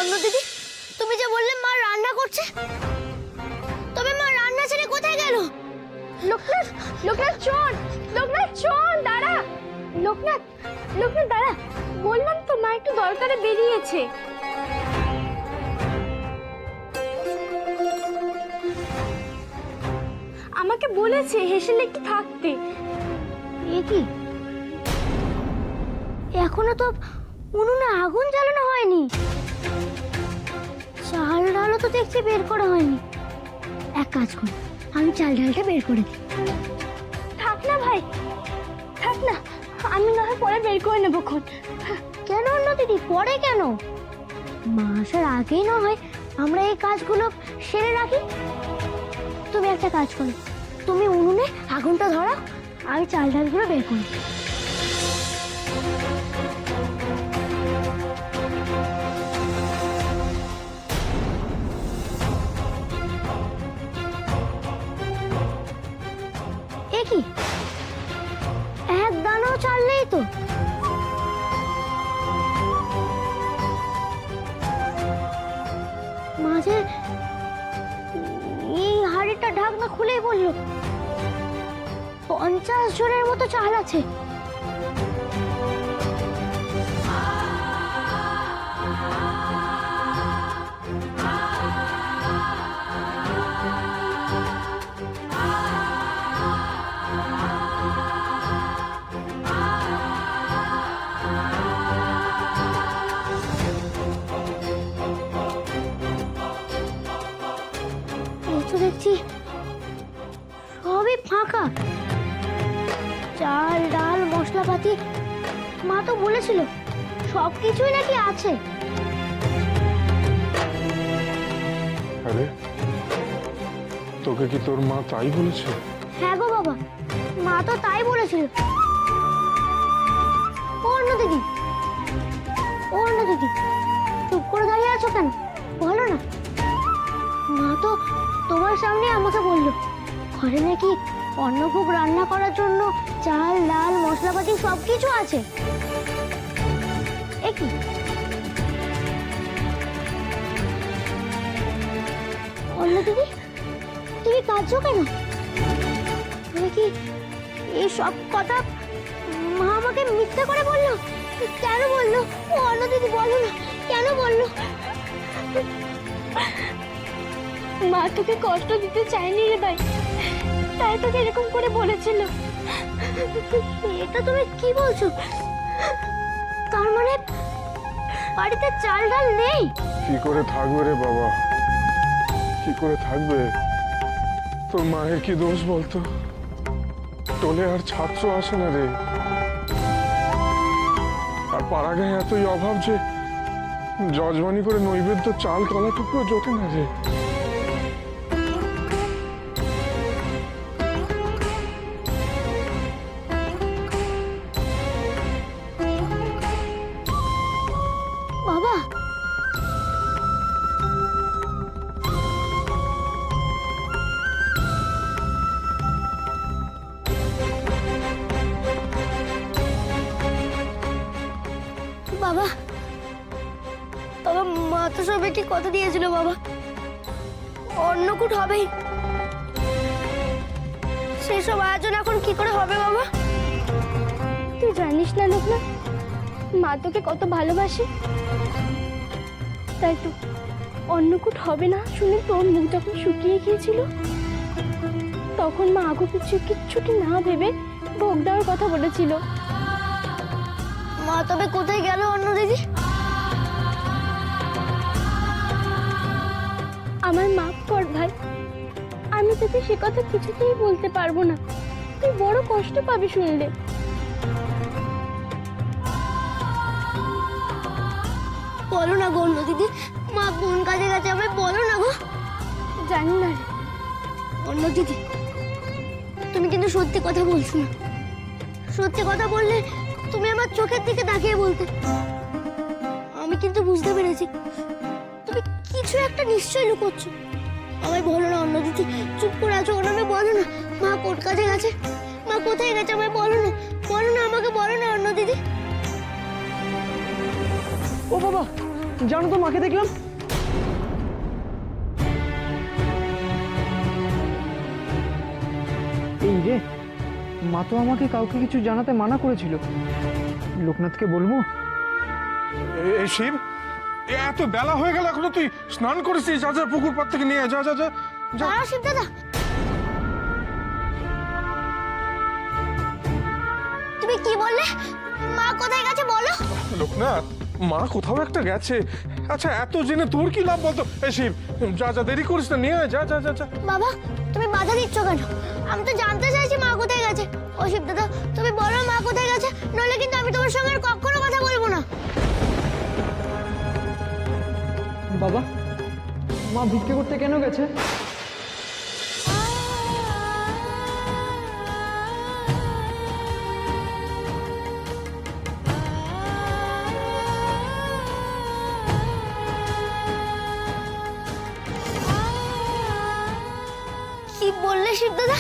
অন্য দিদি, তুমি যে বললে মা রান্না করছে, তবে মা রান্না ছেড়ে কোথায় গেল? লোকনাথ, লোকনাথ শোন, লোকনাথ শোন, দাঁড়া। লোকনাথ, লোকনাথ দাঁড়া, বললাম তো মা একটু দরকারে বেরিয়েছে। আমাকে বলেছে হেসেলে একটু থাকতে। এ কি, এখনো তো উনুনে আগুন জ্বালানো হয়নি, চাল ডালও তো দেখছি বের করা হয়নি। এক কাজ কর, আমি চাল ডালটা বের করে দিই। থাক না ভাই, থাক না, আমি না হয় পরে বের করে নেবো খন। কেন অন্য দিদি, পরে কেন? মা আসার আগেই না হয় আমরা এই কাজগুলো সেরে রাখি। তুমি একটা কাজ করো, তুমি উনুনে আগুনটা ধরাও, আমি চাল ডালগুলো বের করি। এ কি, এক দানাও চাল নেই তো? মাঝে এই হাড়িটা ঢাকনা খুলেই বললো 50 জনের মতো চাল আছে। এই তো দেখছি সবই ফাঁকা, চাল ডাল মশলাপাতি। মা তো বলেছিল সবকিছুই নাকি আছে। আরে তোকে কি তোর মা তাই বলেছে? হ্যাঁ গো বাবা, মা তো তাই বলেছিল। ও অন্য দিদি, ও অন্য দিদি, চুপ করে দাঁড়িয়ে আছো কেন? বলো না। মা তো তোমার সামনে আমাকে বললো ঘরে নাকি অন্নভোগ রান্না করার জন্য চাল ডাল মশলাপাতি সবকিছু আছে। এ কি, অন্য দিদি, তুমি কাঁদছো কেন? তুমি কি এই সব কথা মা আমাকে মিথ্যে করে বললো? কেন বললো? ও অন্য দিদি, বলো না, কেন বললো? মা তোকে কষ্ট দিতে চাইনি রে ভাই, তাই তোকে এরকম করে বলেছিল। এটা তুমি কি বলছো? তার মানে বাড়িতে চাল ডাল নেই? কি করে থাকবে রে বাবা, কি করে থাকবে? তোর মায়ের কি দোষ বলতো? টোলে আর ছাত্র আসে না রে, আর পাড়াগাঁয়ে এতই অভাব যে যজমানি করে নৈবেদ্য চাল কলা টুকরো জোটে না রে। বাবা, বাবা, বাবা, মা তো সবাইকে কথা দিয়েছিল বাবা, অন্নকূট হবেই। সেসব আয়োজন এখন কি করে হবে বাবা? তুই জানিস না লোকনাথ, মা তোকে কত ভালোবাসে। তাই তো অন্নকূট হবে না শুনে তোর মুখ যখন শুকিয়ে গিয়েছিল, তখন মা আগু পিছু কিচ্ছুটি না ভেবে ভোগ দেওয়ার কথা বলেছিল। মা তবে কোথায় গেল অন্য দিদি? আমার মাফ কর ভাই, আমি তোকে সে কথা কিছুতেই বলতে পারবো না, তুই বড় কষ্ট পাবি শুনলে। বলো না গো অন্য দিদি, মা কোন কাজে গেছে আমায় বলো না গো। জানি না রে অন্য দিদি, তুমি কিন্তু সত্যি কথা বলছো না। সত্যি কথা বললে তুমি আমার চোখের দিকে তাকিয়ে বলতে। আমি কিন্তু বুঝতে পেরেছি তুমি কিছু একটা নিশ্চয়ই লুকোচ্ছ। আমায় বলো না অন্য দিদি, চুপ করে আছো, ওর নামে বলো না। মা কোন কাজে গেছে, মা কোথায় গেছে আমায় বলো না, বলো না, আমাকে বলো না অন্য দিদি। ও বাবা, জানো তো মাকে দেখলাম। এই রে, মা তো আমাকে কাউকে কিছু জানাতে মানা করেছিল। লোকনাথকে বলবো? এই শিব, এত বেলা হয়ে গেল এখনো তুই স্নান করেছিস? যা যা, পুকুর পাড় থেকে নিয়ে আয়, যা যা যা যা। দাঁড়াও শিব দাদা, তুমি কি বললে? মা কোথায় গেছে বলো? লোকনাথ, মা কোথাও একটা গেছে। আচ্ছা, এত জেনে তোর কি লাভ বলতো? এই শিব, যা যা, দেরি করিস না, নিয়ে আয়, যা যা যা যা। বাবা, তুমি বাধা দিচ্ছ কেন? আমি তো জানতে চাইছি মা কোথায় গেছে। ও শিব দাদা, তুমি বলো মা কোথায় গেছে, নইলে কিন্তু আমি তোমার সঙ্গে আর কখনো কথা বলবো না। বাবা, মা ভিক্ষে করতে কেন গেছে? কি বললে শিব দাদা?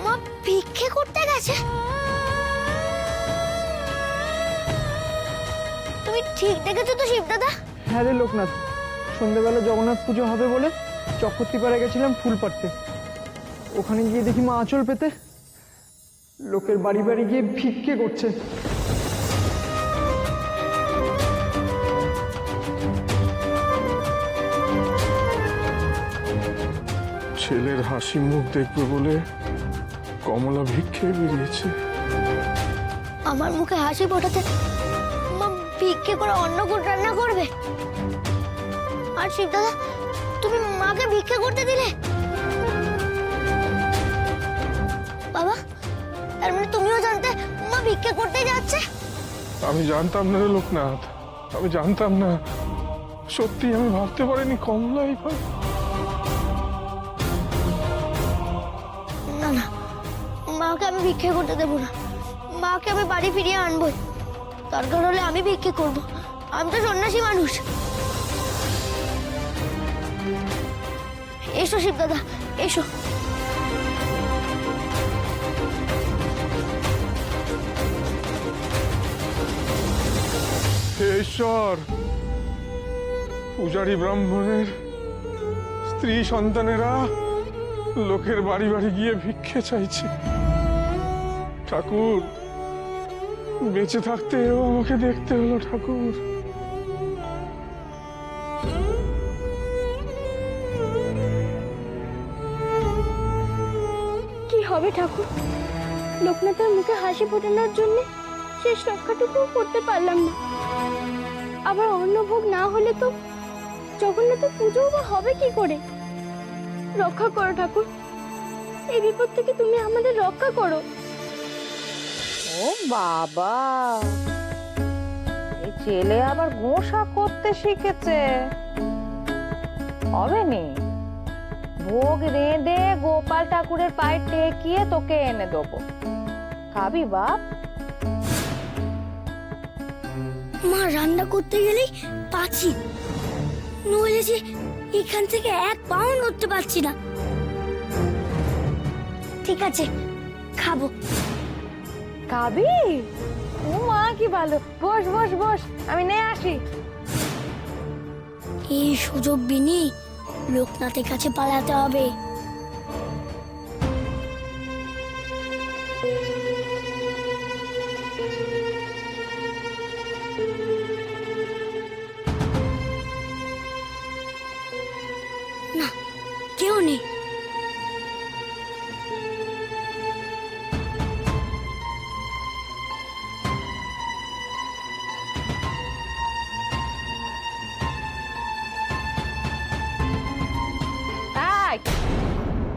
মা ভিক্ষে করতে গেছে? তুমি ঠিক দেখেছো তো শিব দাদা? হ্যাঁ রে লোকনাথ, সন্ধ্যেবেলা জগন্নাথ পুজো হবে বলে চক্রবর্তীপাড়া গেছিলাম ফুল পাড়তে। ওখানে গিয়ে দেখি মা আঁচল পেতে লোকের বাড়ি বাড়ি গিয়ে ভিক্ষে করছে। ছেলের হাসি মুখ দেখবে বলে কমলা ভিক্ষে বেরিয়েছে। আমার মুখে হাসি ফোটাতে মা ভিক্ষে করে অন্নকূট রান্না করবে? আর শিব দাদা, তুমি মাকে ভিক্ষে করতে দিলে? বাবা, তার মানে তুমিও জানতে মা ভিক্ষে করতে যাচ্ছে? আমি জানতাম না রে লোকনাথ, আমি জানতাম না। সত্যি আমি ভাবতে পারিনি কমলা এইভাবে। না না, মাকে আমি ভিক্ষে করতে দেবো না। মাকে আমি বাড়ি ফিরিয়ে আনবোই। দরকার হলে আমি ভিক্ষে করব। আমি তো সন্ন্যাসী মানুষ। এসো শিব দাদা, এসো। হে ঈশ্বর, পূজারী ব্রাহ্মণের স্ত্রী সন্তানেরা লোকের বাড়ি বাড়ি গিয়ে ভিক্ষে চাইছে। ঠাকুর, বেঁচে থাকতেও আমাকে দেখতে হলো ঠাকুর। কি হবে ঠাকুর? লোকনাথের মুখে হাসি ফোটানোর জন্য শেষ রক্ষাটুকু করতে পারলাম না। আবার অন্নভোগ না হলে তো জগন্নাথের পুজো বা হবে কি করে? রক্ষা করো ঠাকুর, এই বিপদ থেকে তুমি আমাদের রক্ষা করো। ও বাবা, এই ছেলে আবার গোসা করতে শিখেছে। হবে নি, ভোগ রেঁধে গোপাল ঠাকুরের পায়ে টেকিয়ে তোকে এনে দেবো, খাবি বাপ? মা রান্না করতে গেলেই পাচ্ছি, নইলে যে এখান থেকে এক পাও নড়তে পারছি না। ঠিক আছে, খাবো। খাবি? ও মা, কি ভালো। বস বস বস, আমি নিয়ে আসি। এই সুযোগ বিনি লোকনাথের কাছে পালাতে হবে। না, কেউ নেই।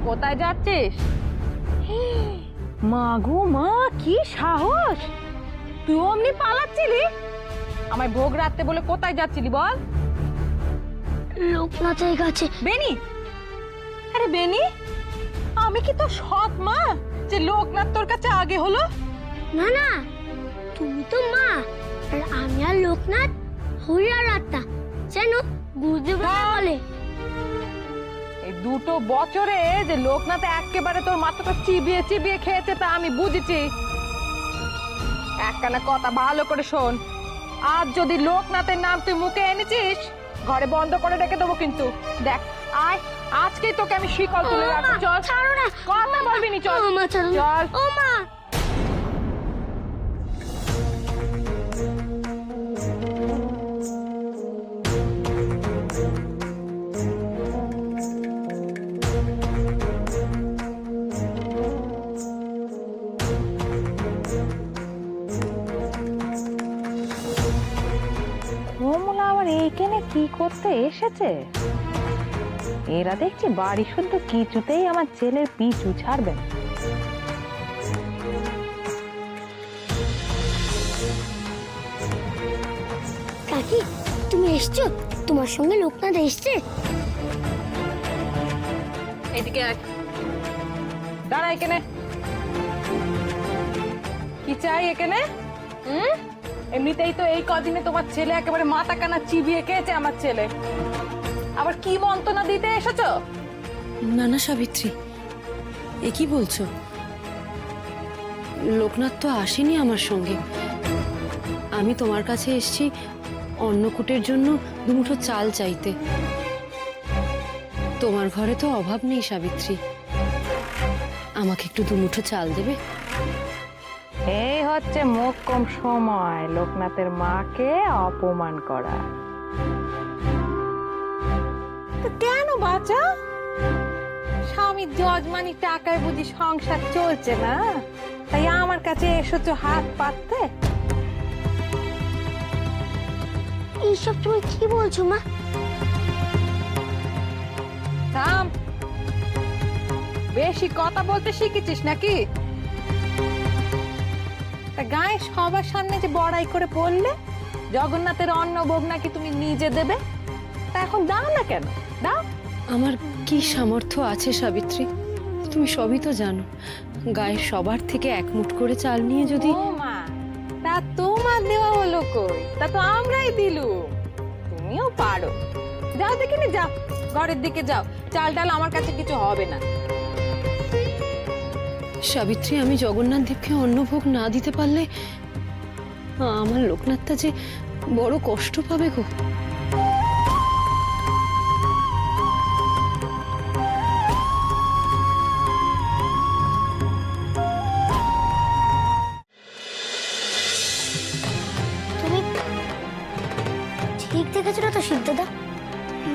কোথায় যাচ্ছিস? মা গো মা, কি সাহস! তুই অমনি পালাচ্ছিলি? আমায় ভোগ রাখতে বলে কোথায় যাচ্ছিলি বল? লোকনাথের কাছে। বেনি? আরে বেনি, আমি কি তোর সৎ মা যে লোকনাথ তোর কাছে আগে হলো? না না, তুমি তো মা, আর আমি আর লোকনাথ হরিয়ার আত্মা। জানো, বুঝতে বলে এই দুটো বছরে যে লোকনাথ একেবারে তোর মাথাটা চিবিয়ে চিবিয়ে খেয়েছে তা আমি বুঝেছি। একখানা কথা ভালো করে শোন, আজ যদি লোকনাথের নাম তুই মুখে এনেছিস, ঘরে বন্ধ করে রেখে দেবো কিন্তু। দেখ আয়, আজকেই তোকে আমি শিকল তুলে রাখবো। চল, ছাড়ো না। কথা বলবি নি, চল। ও মা, ছাড়ো না। চল। ও মা। কমলা আবার এইখানে কি করতে এসেছে? এরা দেখছি বাড়ি শুদ্ধ কিছুতেই আমার ছেলের পিছু ছাড়বে না। কাকি, তুমি এসছো? তোমার সঙ্গে লোকনাথ এসছে? এদিকে আয়, দাঁড়া এখানে। কি চাই এখানে? এমনিতেই তো এই কদিনে তোমার ছেলে একেবারে মাথা কানা চিবিয়ে খেয়েছে আমার ছেলে, আবার কি মন্ত্রণা দিতে এসেছো? না না সাবিত্রী, এ কি বলছো? লোকনাথ তো আসেনি আমার সঙ্গে। আমি তোমার কাছে এসেছি অন্নকূটের জন্য দুমুঠো চাল চাইতে। তোমার ঘরে তো অভাব নেই সাবিত্রী, আমাকে একটু দুমুঠো চাল দেবে? এই হচ্ছে মোক্ষম সময় লোকনাথের মাকে অপমান করা। তো কেন বাঁচা? স্বামীর যজমানি টাকায় বুঝি সংসার চলছে না, তাই আমার কাছে এসেছো হাত পাততে? এইসব তুমি কি বলছো মা? থাম, বেশি কথা বলতে শিখেছিস নাকি? তা গায়ে সবার সামনে যে বড়াই করে বললে জগন্নাথের অন্নভোগ নাকি তুমি নিজে দেবে, তা এখন দাও না কেন? দাও। আমার কি সামর্থ্য আছে সাবিত্রী, তুমি সবই তো জানো। গায়ের সবার থেকে এক মুঠ করে চাল নিয়ে যদি... ও মা, তা তোমার দেওয়া হলো কই? তা তো আমরাই দিলুম। তুমিও পারো। যাও দেখিনি, যাও ঘরের দিকে যাও। চাল ডাল আমার কাছে কিছু হবে না। সাবিত্রী, আমি জগন্নাথ দেবকে অন্নভোগ না দিতে পারলে আমার লোকনাথটা যে বড় কষ্ট পাবে গো। তুমি ঠিক দেখেছো তো সিদ্ধদা?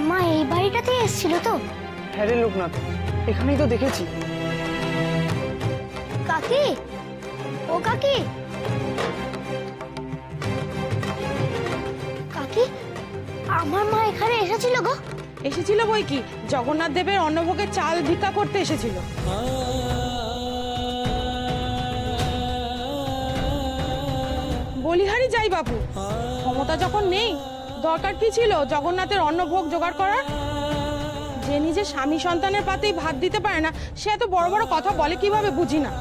মা এই বাড়িটাতে এসেছিল তো? হ্যাঁ রে লোকনাথ, এখানেই তো দেখেছি। কাকি, ও কাকি, কাকি, আমার মা এখানে এসেছিল গো। এসেছিল বই কি, জগন্নাথ দেবের অন্নভোগের চাল ভিক্ষা করতে এসেছিল। বলিহারি যাই বাবু, ক্ষমতা যখন নেই, দরকার কি ছিল জগন্নাথের অন্নভোগ জোগাড় করার? যে নিজের স্বামী সন্তানের পাতেই ভাত দিতে পারে না, সে এত বড় বড় কথা বলে কিভাবে বুঝি না।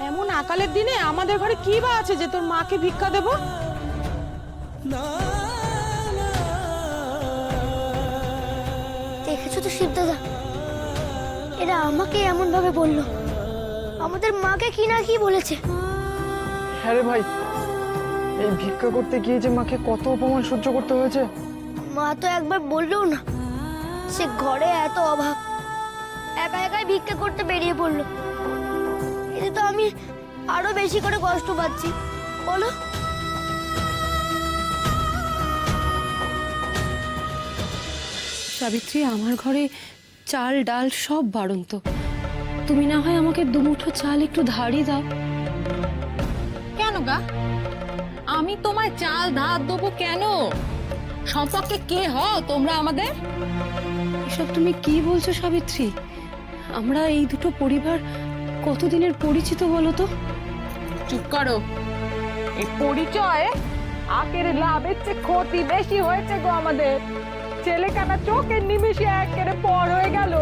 এমন আকালের দিনে আমাদের ঘরে কি বা আছে যে তোর মাকে ভিক্ষা দেব? দেখেছো তো সিদ্ধদা, এরা আমাকে এমন ভাবে বললো, আমাদের মাকে কি না কি বলেছে। হ্যাঁ রে ভাই, এই ভিক্ষা করতে গিয়ে যে মাকে কত অপমান সহ্য করতে হয়েছে। মা তো একবার বললেও না, সে ঘরে এত অভাব, একা একাই ভিক্ষা করতে বেরিয়ে পড়লো। এতে তো আমি আরো বেশি করে কষ্ট পাচ্ছি, বলো? সাবিত্রী, আমার ঘরে চাল ডাল সব বাড়ন্ত। তুমি না হয় আমাকে দুমুঠো চাল একটু ধারই দাও। কেন গা? আমি তোমায় চাল ধার দেবো কেন? সম্পর্কে কে হও তোমরা আমাদের? এসব তুমি কি বলছো সাবিত্রী? আমরা এই দুটো পরিবার কতদিনের পরিচিত বলো তো? চুপ করো। এই পরিচয়ে আখের লাভের চেয়ে ক্ষতি বেশি হয়েছে গো আমাদের। ছেলে কানা চোখের নিমিষে একেবারে পর হয়ে গেল।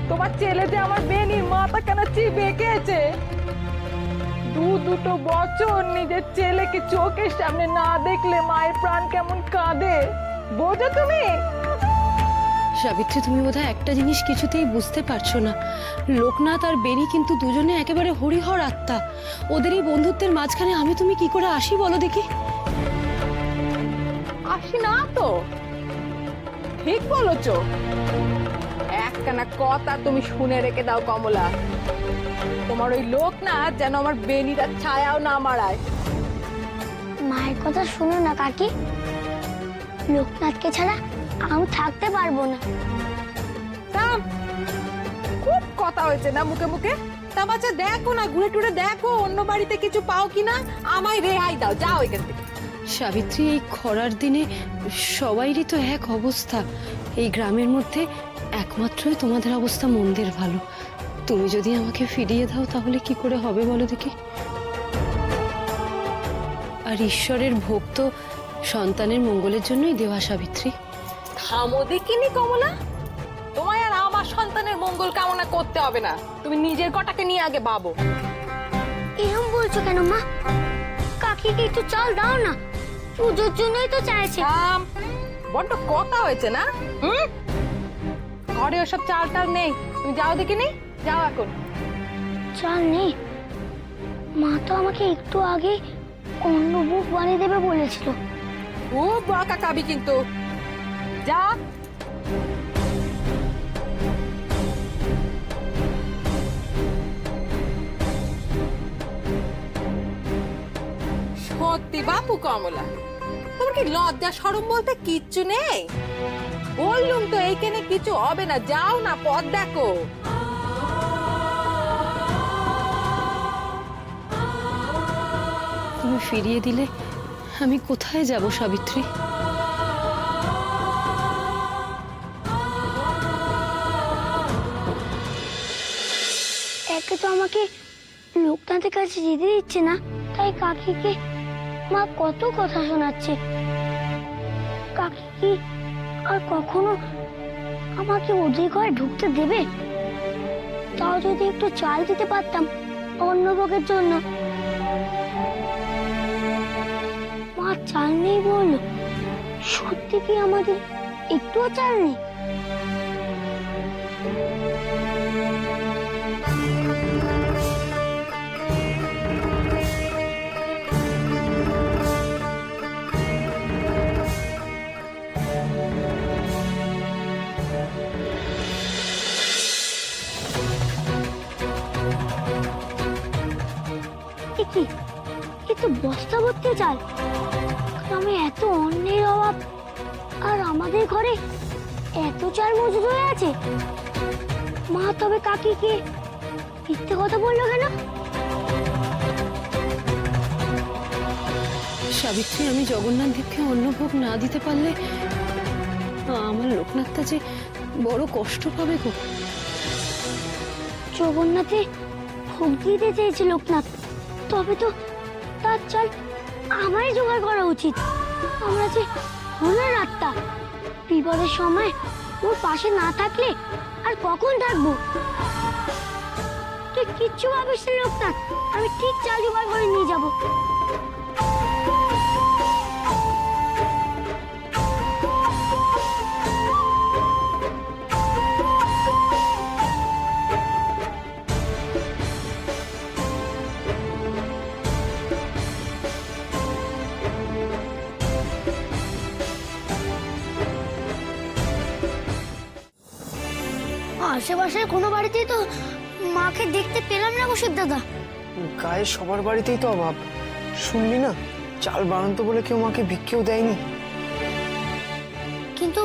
তোমার ছেলে যে আমার বেনির মাথা কানা চিবিয়ে খেয়েছে। দুটো বছর নিজের ছেলেকে চোখের সামনে না দেখলে মায়ের প্রাণ কেমন কাঁদে, বোঝো তুমি? সাবিত্রী, তুমি বোধহয় একটা জিনিস কিছুতেই বুঝতে পারছো না। লোকনাথ আর বেনি কিন্তু দুজনে একেবারে হরিহর আত্মা। ওদের এই বন্ধুত্বের মাঝখানে আমি তুমি কি করে আসি বলো দেখি? আসি না তো, ঠিক বলেছো। একখানা কথা তুমি শুনে রেখে দাও কমলা, তোমার ওই লোকনাথ যেন আমার বেনির ছায়াও না মারায়। মায়ের কথা শুনো না কাকি, লোকনাথকে ছাড়া আমি থাকতে পারবো না। থাম, খুব কথা হয়েছে না মুখে মুখে। তা বাচ্চা দেখো না, ঘুরে টুরে দেখো অন্য বাড়িতে কিছু পাও কিনা, আমায় রেহাই দাও, যাও এখান থেকে। সাবিত্রী, এই খরার দিনে সবাইরই তো এক অবস্থা। এই গ্রামের মধ্যে একমাত্রই তোমাদের অবস্থা মন্দের ভালো। তুমি যদি আমাকে ফিরিয়ে দাও তাহলে কি করে হবে বলো দেখি? আর ঈশ্বরের ভোগ তো সন্তানের মঙ্গলের জন্যই দেওয়া সাবিত্রী। থামো দেখিনি কমলা, তোমায় আর আমার সন্তানের মঙ্গল কামনা করতে হবে না, তুমি নিজের কটাকে নিয়ে আগে ভাবো। এরকম বলছো কেন মা? কাকিকে একটু চাল দাও না, পুজোর জন্যই তো চাইছে। থাম, বড্ড কথা হয়েছে না? ঘরে ওসব চাল টাল নেই, তুমি যাও দেখিনি, যাও এখন। চাল নেই? মা তো আমাকে একটু আগে অন্নভোগ বানিয়ে দেবে বলেছিল। খুব বকা খাবি কিন্তু, যা। সত্যি বাপু কমলা, তোমার কি লজ্জা শরম বলতে কিচ্ছু নেই? বললুম তো এইখানে কিছু হবে না, যাও না, পথ দেখো। তুমি ফিরিয়ে দিলে আমি কোথায় যাব সাবিত্রী? একে তো আমাকে লোকনাথের কাছে যেতে দিচ্ছে না, তাই কাকিকে মা কত কথা শোনাচ্ছে। কাকি কি আর কখনো আমাকে ওদের ঘরে ঢুকতে দেবে? তাও যদি একটু চাল দিতে পারতাম অন্নভোগের জন্য। মা চাল নেই বললো, সত্যি কি আমাদের একটুও চাল নেই? কি কিন্তু বস্তা ভর্তি চাল, গ্রামে এত অন্যের অভাব আর আমাদের ঘরে এত চাল মজুদ হয়ে আছে। মা তবে কাকিকে মিথ্যে কথা বললো কেন? সাবিত্রী, আমি জগন্নাথ দেবকে অন্নভোগ না দিতে পারলে আমার লোকনাথটা যে বড় কষ্ট পাবে গো। জগন্নাথে ভোগ দিতে চেয়েছে লোকনাথ, তবে তো তার চাল আমারই জোগাড় করা উচিত। আমরা যে হলার আত্মা, বিপদের সময় ওর পাশে না থাকলে আর কখন থাকবো? তুই কিচ্ছু ভাবিস না লোকনাথ, আমি ঠিক চাল জোগাড় করে নিয়ে যাবো। আশেপাশের কোনো বাড়িতেই তো মাকে দেখতে পেলাম না গো শিব দাদা। গায়ে সবার বাড়িতেই তো অভাব, শুনলি না? চাল বাড়ন্ত বলে কেউ মাকে ভিক্ষেও দেয়নি। কিন্তু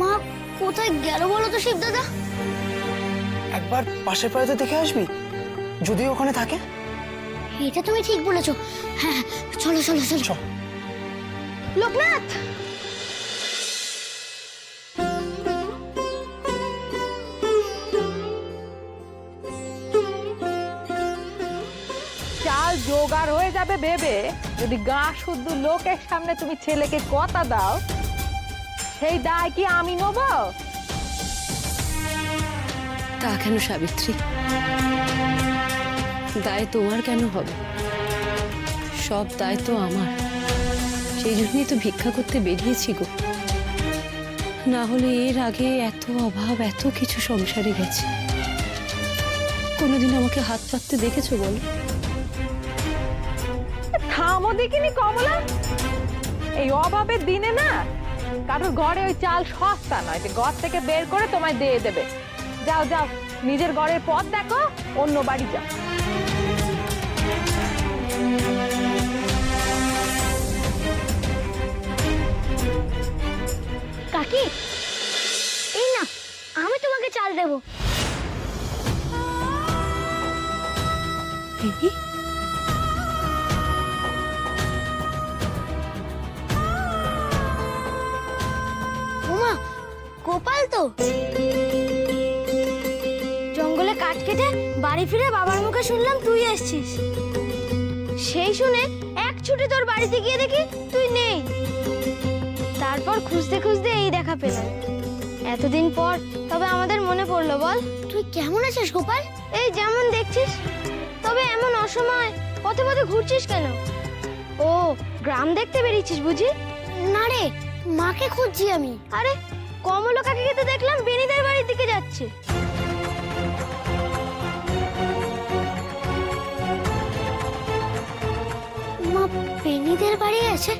মা কোথায় গেল বলো তো শিব দাদা? একবার পাশের বাড়িতে দেখে আসবি, যদি ওখানে থাকে। এটা তুমি ঠিক বলেছো। হ্যাঁ, চলো চলো চলো। চল। লোকনাথ, চাল জোগাড় হয়ে যাবে ভেবে যদি গা শুদ্ধ লোকের সামনে তুমি ছেলেকে কথা দাও, সেই দায় কি আমি নেব? তা কেন সাবিত্রী? দায় তোমার কেন হবে? সব দায় তো আমার, সেই জন্যই তো ভিক্ষা করতে বেরিয়েছি গো। না হলে এর আগে এত অভাব, এত কিছু সংসারে গেছে। কোনোদিন আমাকে হাত পাততে দেখেছো বল? থামো দেখিনি কমলা, এই অভাবের দিনে না কারোর ঘরে ওই চাল সস্তা নয় যে ঘর থেকে বের করে তোমায় দিয়ে দেবে। যাও যাও, নিজের ঘরের পথ দেখো, অন্য বাড়ি যাও। কাকি, এই না, আমি তোমাকে চাল দেবো। বেবি, ওমা, গোপাল তো জঙ্গলে কাঠ কেটে বাড়ি ফিরে বাবার মুখে শুনলাম তুই এসেছিস। সেই শুনে এক ছুটে তোর বাড়িতে গিয়ে দেখি তুই নেই। তারপর খুঁজতে খুঁজতে এই দেখা পেলাম। এতদিন পর তবে আমাদের মনে পড়লো বল। তুই কেমন আছিস গোপাল? এই যেমন দেখছিস। তবে এমন অসময় পথে পথে ঘুরছিস কেন? ও, গ্রাম দেখতে বেরিয়েছিস বুঝি? না রে, মাকে খুঁজছি আমি। আরে, কমলা কাকিকে তো দেখলাম বেনিদের বাড়ির দিকে যাচ্ছে। মা বেনিদের বাড়ি আছে?